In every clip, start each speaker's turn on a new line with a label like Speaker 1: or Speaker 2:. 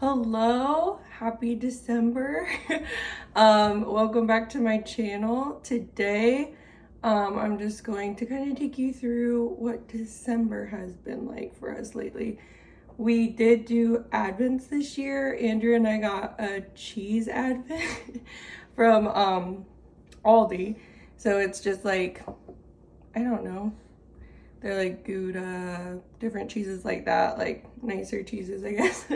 Speaker 1: Hello, happy December. Welcome back to my channel. Today I'm just going to kind of take you through what December has been like for us lately. We did do Advents this year. Andrew and I got a cheese Advent from Aldi. So it's just like, I don't know, they're like Gouda, different cheeses like that, like nicer cheeses, I guess.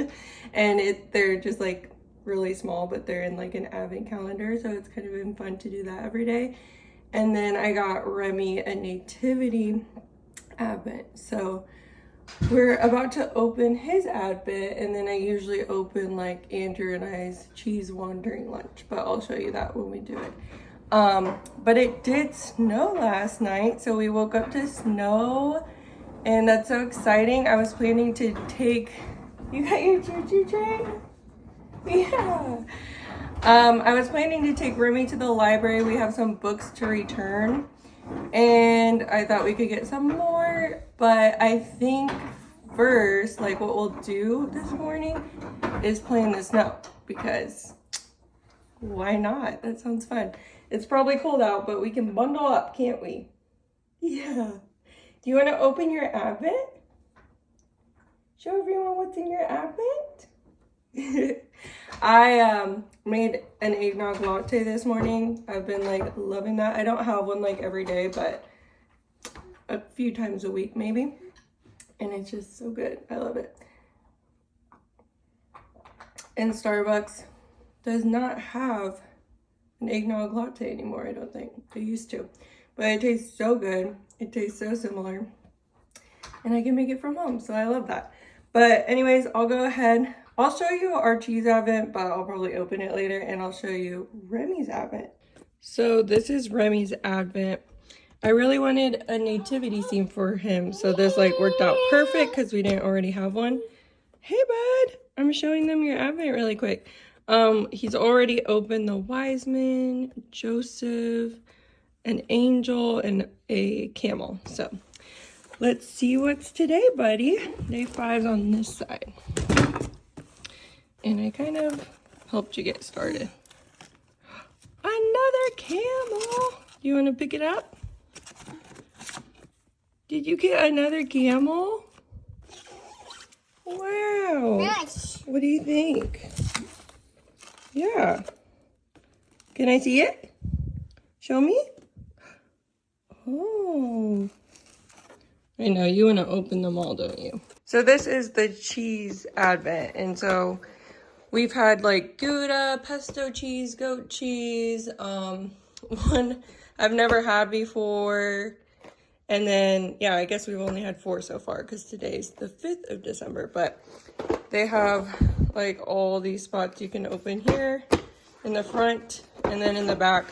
Speaker 1: And they're just like really small, but they're in like an advent calendar. So it's kind of been fun to do that every day. And then I got Remi a nativity advent. So we're about to open his advent, and then I usually open like Andrew and I's cheese one during lunch, but I'll show you that when we do it. But it did snow last night, so we woke up to snow, and that's so exciting. I was planning to take, you got your choo-choo train? Yeah. I was planning to take Remi to the library. We have some books to return, and I thought we could get some more, but I think first, like what we'll do this morning is play in the snow, because why not? That sounds fun. It's probably cold out, but we can bundle up, can't we? Yeah. Do you want to open your advent? Show everyone what's in your advent. I made an eggnog latte this morning. I've been like loving that. I don't have one like every day, but a few times a week maybe. And it's just so good. I love it. And Starbucks does not have an eggnog latte anymore, I don't think. They used to. But it tastes so good. It tastes so similar. And I can make it from home, so I love that. But anyways, I'll go ahead. I'll show you our cheese advent, but I'll probably open it later, and I'll show you Remi's advent. So this is Remi's advent. I really wanted a nativity scene for him, so this like worked out perfect because we didn't already have one. Hey bud, I'm showing them your advent really quick. He's already opened the wise men, Joseph, an angel, and a camel. So let's see what's today, buddy. Day 5's on this side. And I kind of helped you get started. Another camel. You want to pick it up? Did you get another camel? Wow.
Speaker 2: Nice.
Speaker 1: What do you think? Yeah. Can I see it? Show me? Oh. I know, you want to open them all, don't you? So this is the cheese advent. And so we've had like Gouda, pesto cheese, goat cheese, one I've never had before. And then, yeah, I guess we've only had 4 so far because today's the 5th of December. But they have like all these spots you can open here in the front, and then in the back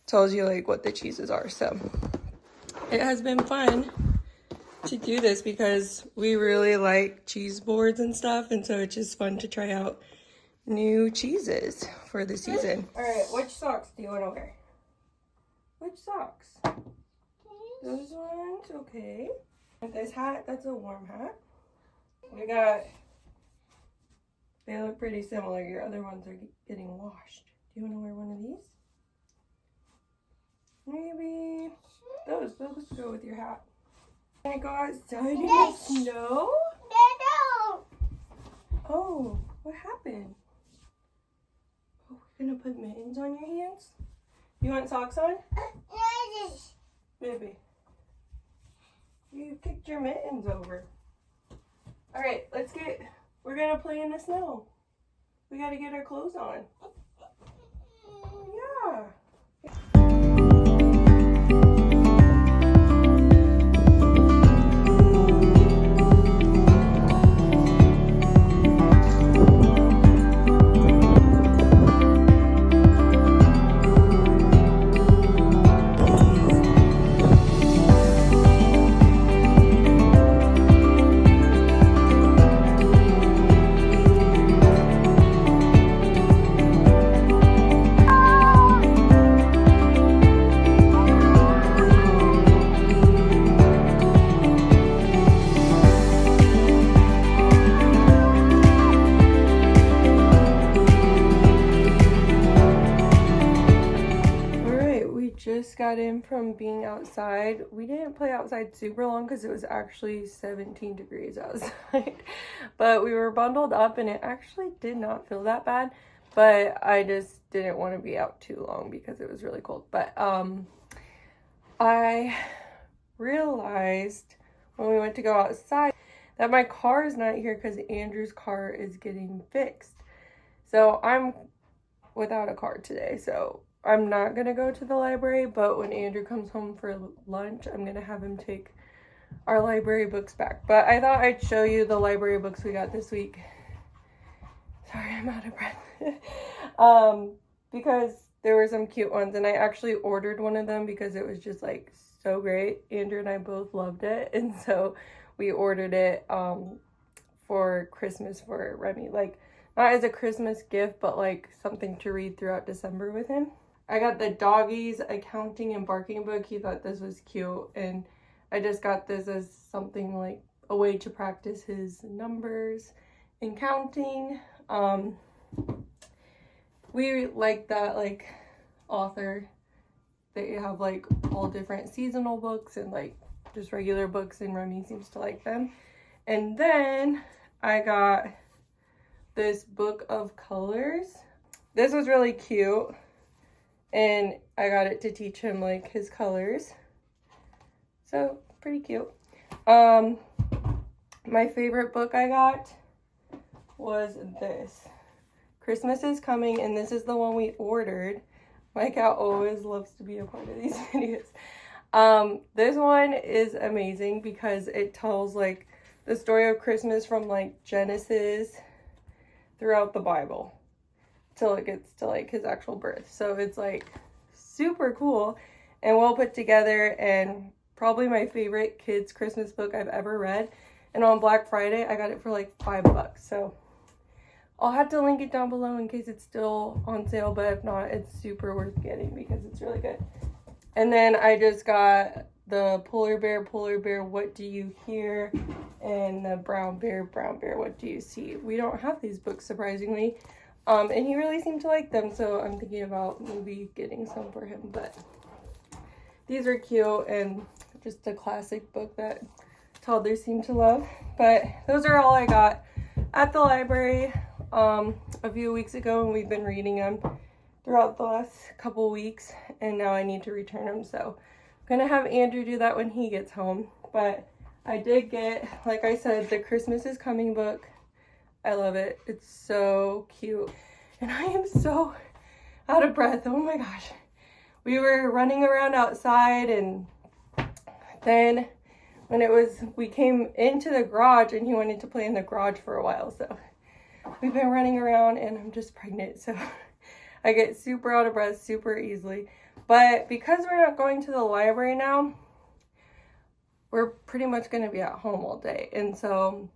Speaker 1: tells you like what the cheeses are. So it has been fun to do this because we really like cheese boards and stuff, and so it's just fun to try out new cheeses for the season. All right, which socks do you want to wear? Which socks? Those ones, okay. And this hat, that's a warm hat. We got, they look pretty similar. Your other ones are getting washed. Do you want to wear one of these? Maybe those go with your hat. Can I go outside in the snow? Oh, what happened? Oh, we're gonna put mittens on your hands? You want socks on? Maybe. You kicked your mittens over. Alright, we're gonna play in the snow. We gotta get our clothes on. Yeah. Just got in from being outside. We didn't play outside super long because it was actually 17 degrees outside. But we were bundled up and it actually did not feel that bad. But I just didn't want to be out too long because it was really cold. But I realized when we went to go outside that my car is not here because Andrew's car is getting fixed. So I'm without a car today. So I'm not going to go to the library, but when Andrew comes home for lunch, I'm going to have him take our library books back. But I thought I'd show you the library books we got this week. Sorry, I'm out of breath. Because there were some cute ones, and I actually ordered one of them because it was just like so great. Andrew and I both loved it, and so we ordered it for Christmas for Remi. Like, not as a Christmas gift, but like something to read throughout December with him. I got the doggies accounting and barking book. He thought this was cute, and I just got this as something like a way to practice his numbers and counting. We like that like author. They have like all different seasonal books and like just regular books, and Remi seems to like them. And then I got this book of colors. This was really cute, and I got it to teach him like his colors, so pretty cute. My favorite book I got was this, Christmas is Coming, and this is the one we ordered. My cat always loves to be a part of these videos. This one is amazing because it tells like the story of Christmas from like Genesis throughout the Bible till it gets to like his actual birth. So it's like super cool and well put together, and probably my favorite kids Christmas book I've ever read. And on Black Friday I got it for like $5. So I'll have to link it down below in case it's still on sale, but if not, it's super worth getting because it's really good. And then I just got the Polar Bear, What Do You Hear? And the Brown Bear, What Do You See? We don't have these books, surprisingly. And he really seemed to like them, so I'm thinking about maybe getting some for him. But these are cute and just a classic book that toddlers seem to love. But those are all I got at the library a few weeks ago, and we've been reading them throughout the last couple weeks, and now I need to return them. So I'm gonna have Andrew do that when he gets home. But I did get, like I said, the Christmas is Coming book. I love it. It's so cute. And I am so out of breath. Oh my gosh. We were running around outside, and then when we came into the garage, and he wanted to play in the garage for a while. So we've been running around, and I'm just pregnant. So I get super out of breath super easily. But because we're not going to the library now, we're pretty much going to be at home all day. And so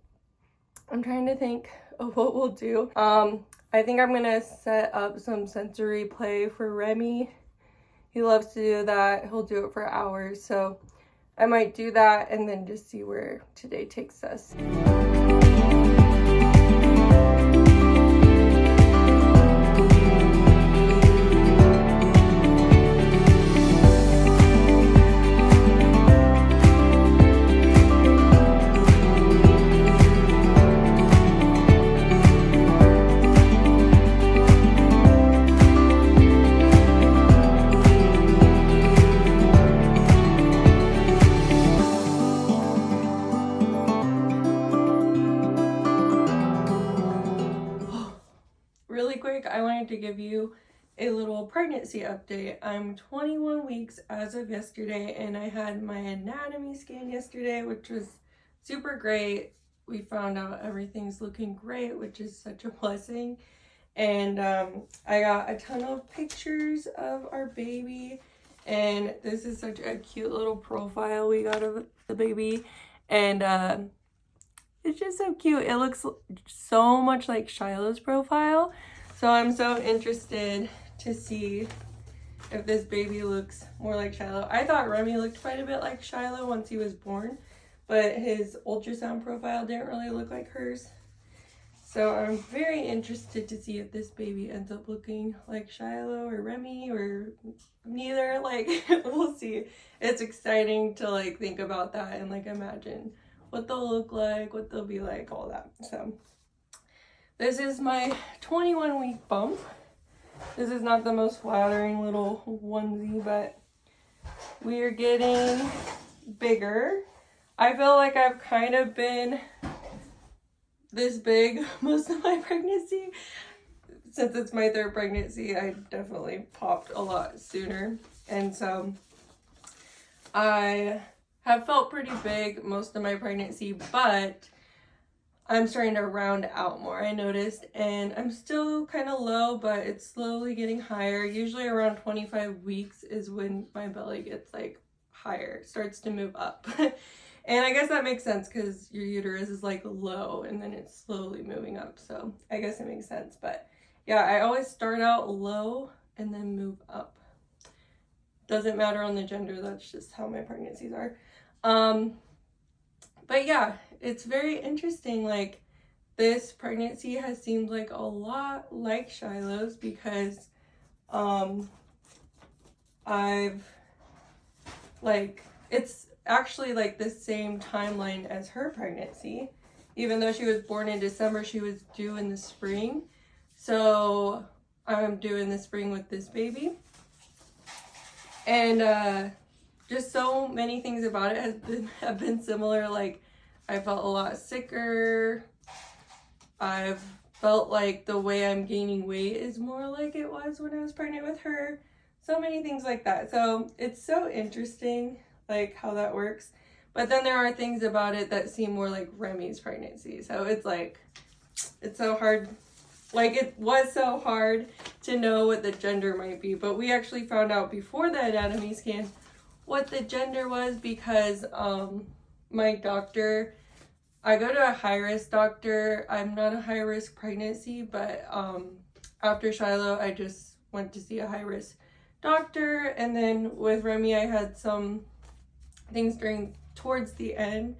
Speaker 1: I'm trying to think of what we'll do. I think I'm going to set up some sensory play for Remi He loves to do that. He'll do it for hours. So I might do that and then just see where today takes us. Really quick, I wanted to give you a little pregnancy update. I'm 21 weeks as of yesterday, and I had my anatomy scan yesterday, which was super great. We found out everything's looking great, which is such a blessing. And I got a ton of pictures of our baby, and this is such a cute little profile we got of the baby. And it's just so cute. It looks so much like Shiloh's profile. So I'm so interested to see if this baby looks more like Shiloh. I thought Remi looked quite a bit like Shiloh once he was born, but his ultrasound profile didn't really look like hers. So I'm very interested to see if this baby ends up looking like Shiloh or Remi or neither. Like, we'll see. It's exciting to like think about that and like imagine what they'll look like, what they'll be like, all that. So this is my 21-week bump. This is not the most flattering little onesie, but we are getting bigger. I feel like I've kind of been this big most of my pregnancy. Since it's my third pregnancy, I definitely popped a lot sooner. And so I have felt pretty big most of my pregnancy, but I'm starting to round out more, I noticed, and I'm still kind of low, but it's slowly getting higher. Usually around 25 weeks is when my belly gets like higher, starts to move up. And I guess that makes sense because your uterus is like low and then it's slowly moving up. So I guess it makes sense. But yeah, I always start out low and then move up. Doesn't matter on the gender, that's just how my pregnancies are. But yeah, it's very interesting. Like, this pregnancy has seemed like a lot like Shiloh's because I've like, it's actually like the same timeline as her pregnancy. Even though she was born in December, she was due in the spring. So I'm due in the spring with this baby. And just so many things about it have been similar. Like, I felt a lot sicker. I've felt like the way I'm gaining weight is more like it was when I was pregnant with her. So many things like that. So it's so interesting, like, how that works. But then there are things about it that seem more like Remi's pregnancy. So it's like, it's so hard. Like, it was so hard to know what the gender might be. But we actually found out before the anatomy scan what the gender was because my doctor, I go to a high-risk doctor. I'm not a high-risk pregnancy, but after Shiloh, I just went to see a high-risk doctor. And then with Remi, I had some things towards the end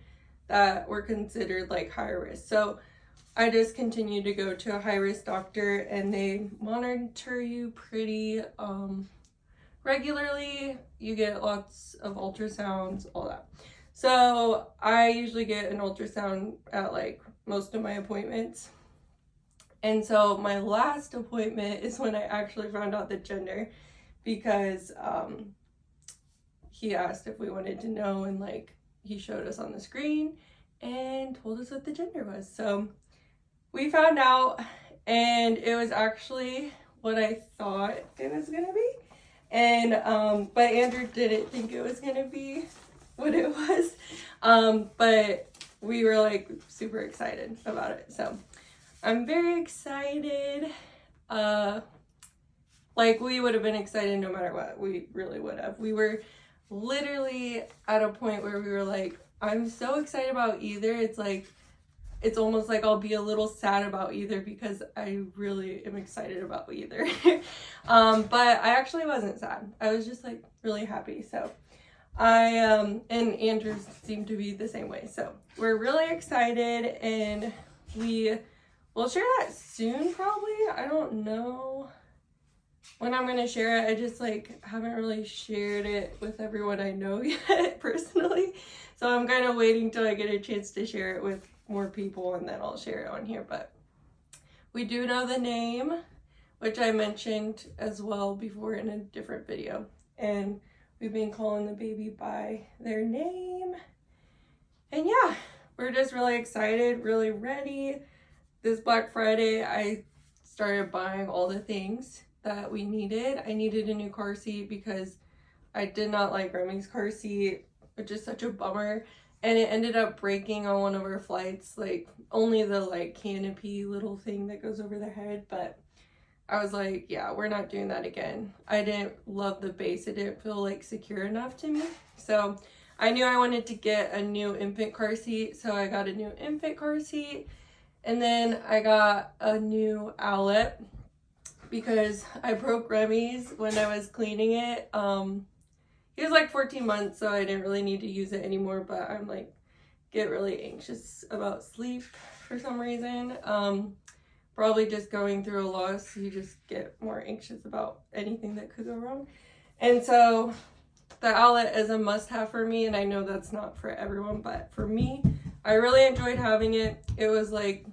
Speaker 1: that were considered like high risk. So I just continued to go to a high-risk doctor, and they monitor you pretty regularly. You get lots of ultrasounds, all that. So I usually get an ultrasound at like most of my appointments. And so my last appointment is when I actually found out the gender, because he asked if we wanted to know, and like he showed us on the screen and told us what the gender was. So we found out, and it was actually what I thought it was gonna be. And but Andrew didn't think it was gonna be what it was. But we were like super excited about it. So I'm very excited. Like, we would have been excited no matter what. We really would have. We were literally at a point where we were like, I'm so excited about either. It's like, it's almost like I'll be a little sad about either because I really am excited about either. But I actually wasn't sad. I was just like really happy. So and Andrew seemed to be the same way. So we're really excited, and we'll share that soon probably. I don't know when I'm gonna share it. I just like haven't really shared it with everyone I know yet personally. So I'm kind of waiting till I get a chance to share it with more people, and then I'll share it on here. But we do know the name, which I mentioned as well before in a different video. And we've been calling the baby by their name. And yeah, we're just really excited, really ready. This Black Friday, I started buying all the things that we needed. I needed a new car seat because I did not like Remi's car seat, which is such a bummer. And it ended up breaking on one of our flights, like only the like canopy little thing that goes over the head. But I was like, yeah, we're not doing that again. I didn't love the base. It didn't feel like secure enough to me. So I knew I wanted to get a new infant car seat. So I got a new infant car seat. And then I got a new outlet because I broke Remi's when I was cleaning it. He was like 14 months, so I didn't really need to use it anymore, but I'm like, get really anxious about sleep for some reason. Probably just going through a loss, you just get more anxious about anything that could go wrong. And so the outlet is a must-have for me, and I know that's not for everyone, but for me, I really enjoyed having it. It was like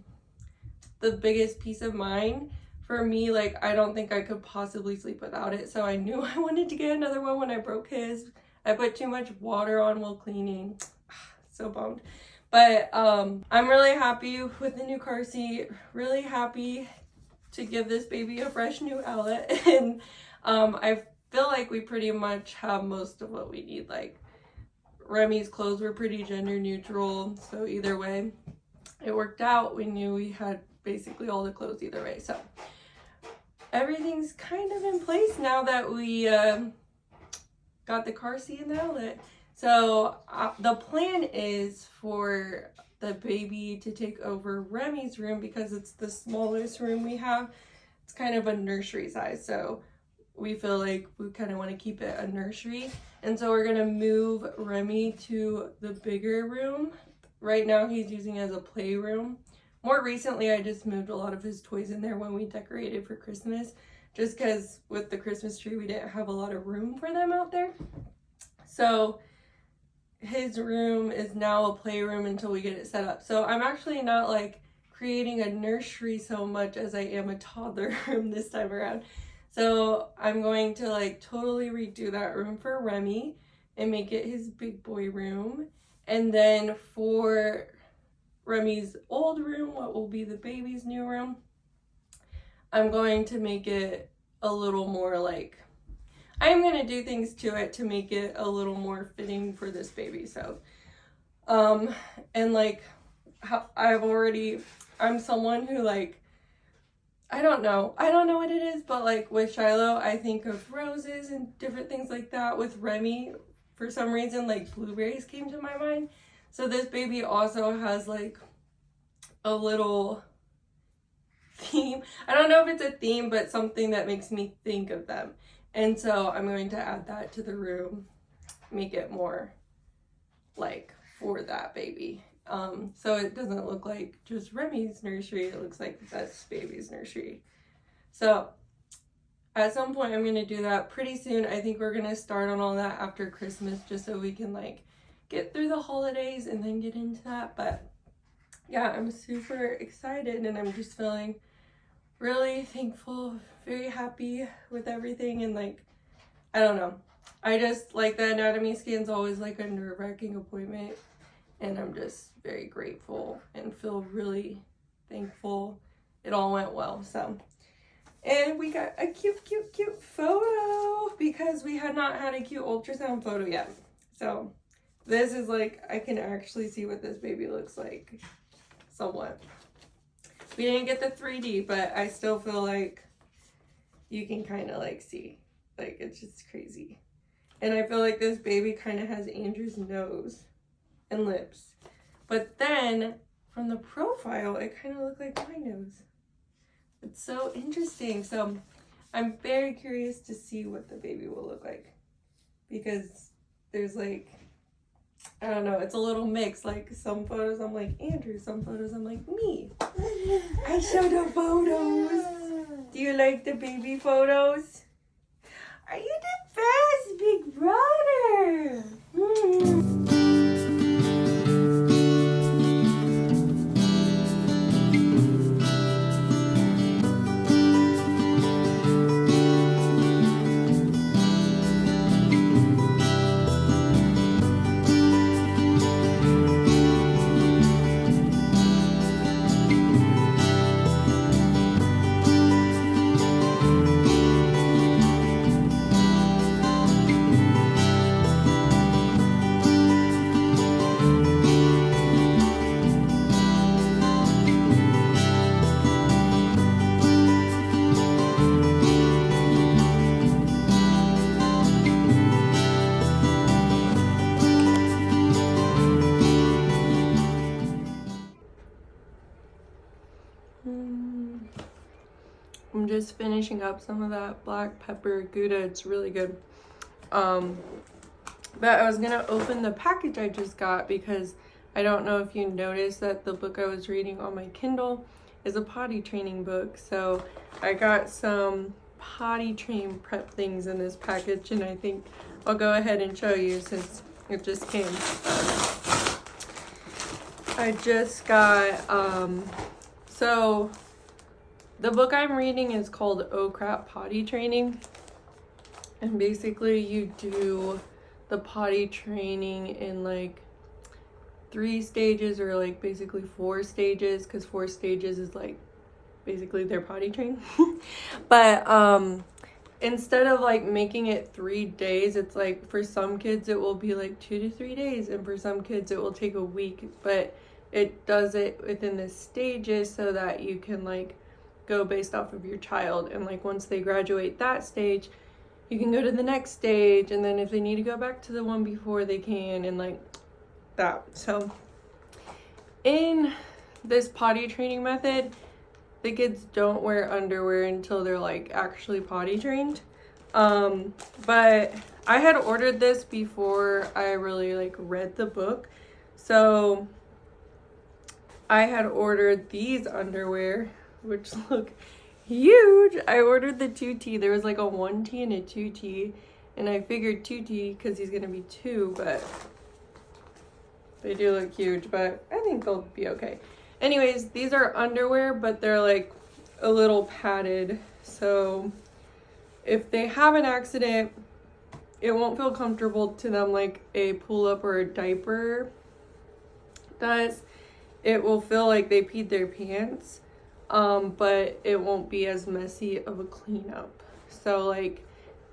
Speaker 1: the biggest peace of mind for me. Like, I don't think I could possibly sleep without it. So I knew I wanted to get another one when I broke his. I put too much water on while cleaning. So bummed. But I'm really happy with the new car seat. Really happy to give this baby a fresh new outlet. And I feel like we pretty much have most of what we need. Like, Remi's clothes were pretty gender neutral. So either way, it worked out. We knew we had basically all the clothes either way. So everything's kind of in place now that we got the car seat and the outlet. So the plan is for the baby to take over Remi's room because it's the smallest room we have. It's kind of a nursery size, so we feel like we kind of want to keep it a nursery. And so we're going to move Remi to the bigger room. Right now he's using it as a playroom. More recently, I just moved a lot of his toys in there when we decorated for Christmas, just because with the Christmas tree, we didn't have a lot of room for them out there. So his room is now a playroom until we get it set up. So I'm actually not like creating a nursery so much as I am a toddler room this time around. So I'm going to like totally redo that room for Remi and make it his big boy room. And then for Remi's old room, what will be the baby's new room, I'm going to make it a little more like, I am going to do things to it to make it a little more fitting for this baby. So, and like, I'm someone who like, I don't know what it is, but like with Shiloh, I think of roses and different things like that. With Remi, for some reason, like blueberries came to my mind. So this baby also has like a little theme. I don't know if it's a theme, but something that makes me think of them. And so I'm going to add that to the room, make it more like for that baby. So it doesn't look like just Remi's nursery, it looks like this baby's nursery. So at some point I'm going to do that pretty soon. I think we're going to start on all that after Christmas just so we can like get through the holidays and then get into that. But yeah, I'm super excited and I'm just feeling really thankful, very happy with everything. And like, I don't know, I just like the anatomy scan's always like a nerve-wracking appointment, and I'm just very grateful and feel really thankful it all went well. So, and we got a cute photo because we had not had a cute ultrasound photo yet. So this is like, I can actually see what this baby looks like somewhat. We didn't get the 3D, but I still feel like you can kind of like see, like it's just crazy. And I feel like this baby kind of has Andrew's nose and lips. But then from the profile, it kind of looked like my nose. It's so interesting. So I'm very curious to see what the baby will look like, because there's like, I don't know, it's a little mix. Like some photos I'm like Andrew, some photos I'm like me. I show the photos. Do you like the baby photos? Are you the best, big brother? I'm just finishing up some of that black pepper Gouda. It's really good. But I was gonna open the package I just got because I don't know if you noticed that the book I was reading on my Kindle is a potty training book. So I got some potty train prep things in this package, and I think I'll go ahead and show you since it just came. I just got, so the book I'm reading is called Oh Crap Potty Training. And basically you do the potty training in like 3 stages, or like basically 4 stages, because 4 stages is like basically their potty train. But instead of like making it 3 days, it's like for some kids it will be like 2 to 3 days, and for some kids it will take a week. But it does it within the stages so that you can like go based off of your child, and like once they graduate that stage you can go to the next stage, and then if they need to go back to the one before they can, and like that. So in this potty training method, the kids don't wear underwear until they're like actually potty trained. But I had ordered this before I really like read the book, so I had ordered these underwear, which look huge. I ordered the 2T. There was like a 1T and a 2T, and I figured 2T because he's gonna be 2, but they do look huge, but I think they'll be okay. Anyways, these are underwear, but they're like a little padded, so if they have an accident, it won't feel comfortable to them like a pull-up or a diaper does. It will feel like they peed their pants, but it won't be as messy of a cleanup. So like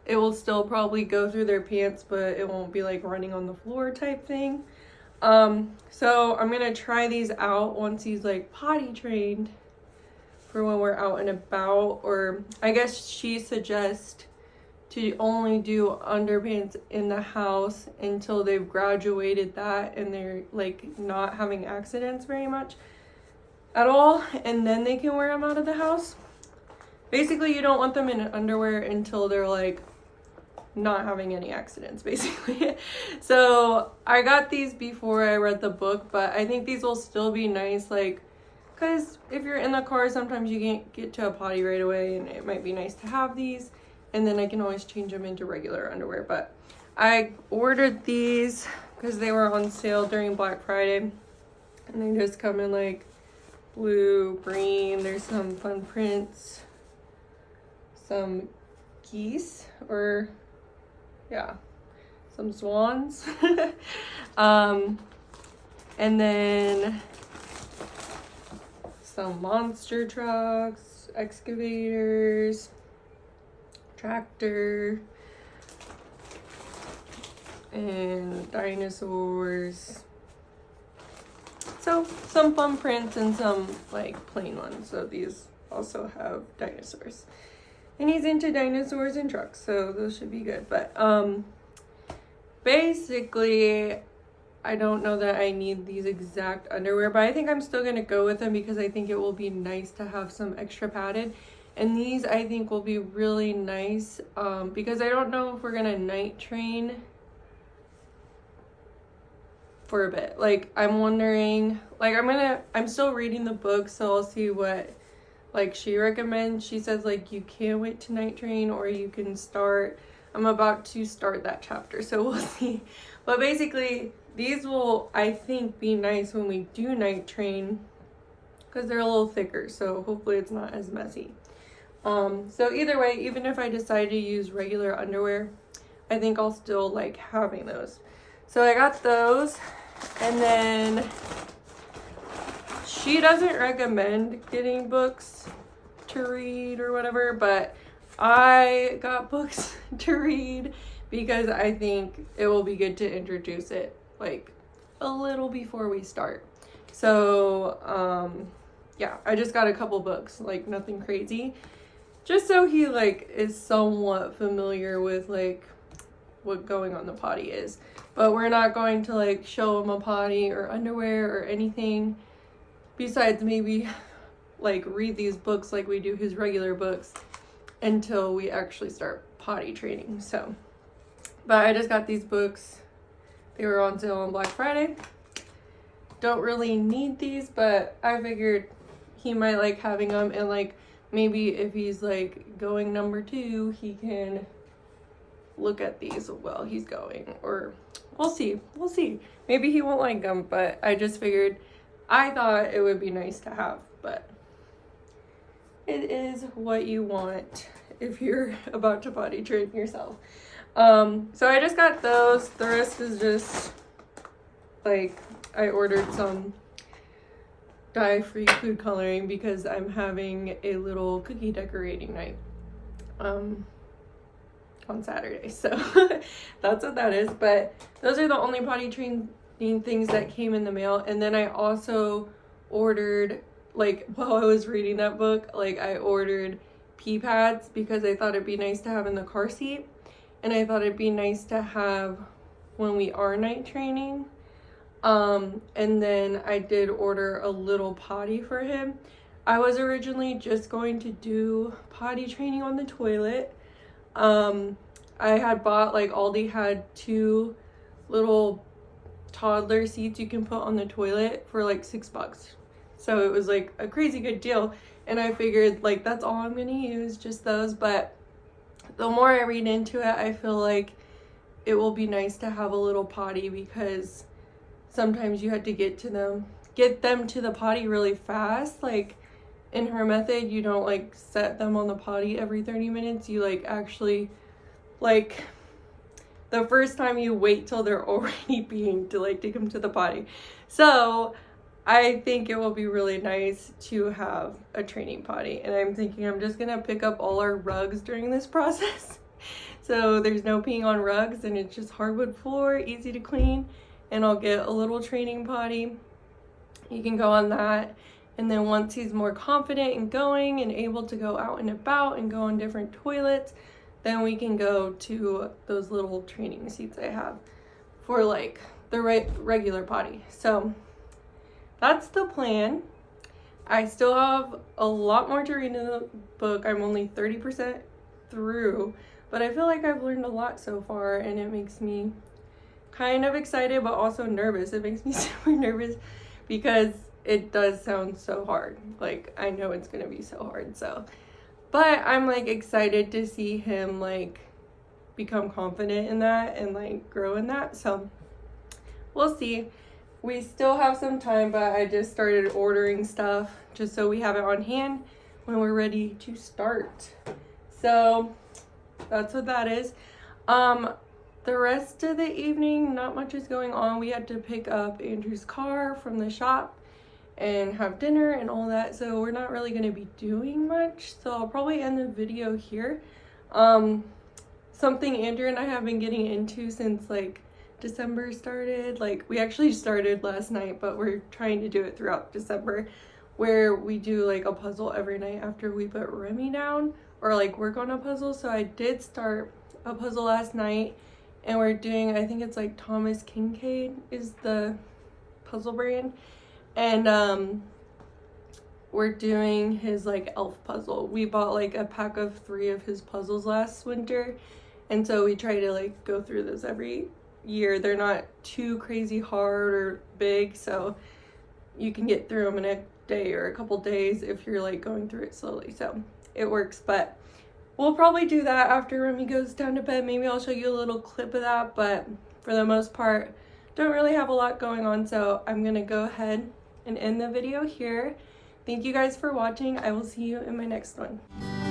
Speaker 1: it will still probably go through their pants, but it won't be like running on the floor type thing. So I'm gonna try these out once he's like potty trained for when we're out and about, or I guess she suggests to only do underpants in the house until they've graduated that and they're like not having accidents very much at all, and then they can wear them out of the house. Basically, you don't want them in underwear until they're like not having any accidents, basically. So I got these before I read the book, but I think these will still be nice, like, because if you're in the car, sometimes you can't get to a potty right away, and it might be nice to have these, and then I can always change them into regular underwear. But I ordered these because they were on sale during Black Friday, and they just come in like blue, green. There's some fun prints, some geese, or yeah, some swans. And then some monster trucks, excavators, tractor, and dinosaurs. So some fun prints and some like plain ones. So these also have dinosaurs, and he's into dinosaurs and trucks, so those should be good. But basically I don't know that I need these exact underwear, but I think I'm still gonna go with them because I think it will be nice to have some extra padded. And these I think will be really nice because I don't know if we're gonna night train for a bit. Like, I'm wondering, like, I'm still reading the book, so I'll see what, like, she recommends. She says, like, you can wait to night train or you can start. I'm about to start that chapter, so we'll see. But basically, these will, I think, be nice when we do night train because they're a little thicker, so hopefully it's not as messy. So either way, even if I decide to use regular underwear, I think I'll still like having those. So I got those, and then she doesn't recommend getting books to read or whatever, but I got books to read because I think it will be good to introduce it like a little before we start. So yeah, I just got a couple books, like nothing crazy, just so he like is somewhat familiar with like what going on the potty is. But we're not going to like show him a potty or underwear or anything besides maybe like read these books like we do his regular books until we actually start potty training. So, but I just got these books. They were on sale on Black Friday. Don't really need these, but I figured he might like having them, and like maybe if he's like going number 2, he can look at these while he's going, or we'll see. Maybe he won't like them, but I just figured, I thought it would be nice to have, but it is what you want if you're about to potty train yourself. So I just got those. The rest is just like, I ordered some dye-free food coloring because I'm having a little cookie decorating night on Saturday, so that's what that is. But those are the only potty training things that came in the mail. And then I also ordered, like while I was reading that book, like I ordered pee pads because I thought it'd be nice to have in the car seat, and I thought it'd be nice to have when we are night training. And then I did order a little potty for him. I was originally just going to do potty training on the toilet. I had bought, like Aldi had 2 little toddler seats you can put on the toilet for like $6. So it was like a crazy good deal. And I figured like that's all I'm gonna use, just those. But the more I read into it, I feel like it will be nice to have a little potty because sometimes you had to get them to the potty really fast. Like in her method, you don't like set them on the potty every 30 minutes. You like actually, like the first time you wait till they're already peeing to like take them to the potty. So I think it will be really nice to have a training potty. And I'm thinking I'm just gonna pick up all our rugs during this process. So there's no peeing on rugs and it's just hardwood floor, easy to clean. And I'll get a little training potty. You can go on that. And then once he's more confident in going and able to go out and about and go on different toilets, then we can go to those little training seats I have for like the regular potty. So that's the plan. I still have a lot more to read in the book. I'm only 30% through, but I feel like I've learned a lot so far, and it makes me kind of excited but also nervous. It makes me super nervous because it does sound so hard. Like I know it's gonna be so hard, so but I'm like excited to see him like become confident in that and like grow in that. So we'll see. We still have some time, but I just started ordering stuff just so we have it on hand when we're ready to start. So that's what that is. The rest of the evening, not much is going on. We had to pick up Andrew's car from the shop and have dinner and all that, so we're not really going to be doing much. So I'll probably end the video here. Something Andrew and I have been getting into since like December started, like we actually started last night, but we're trying to do it throughout December, where we do like a puzzle every night after we put Remi down or like work on a puzzle. So I did start a puzzle last night, and we're doing, I think it's like Thomas Kincaid is the puzzle brand, and we're doing his like elf puzzle. We bought like a pack of 3 of his puzzles last winter, and so we try to like go through those every year. They're not too crazy hard or big, so you can get through them in a day or a couple days if you're like going through it slowly, so it works. But we'll probably do that after Remi goes down to bed. Maybe I'll show you a little clip of that, but for the most part, don't really have a lot going on, so I'm gonna go ahead and end the video here. Thank you guys for watching. I will see you in my next one.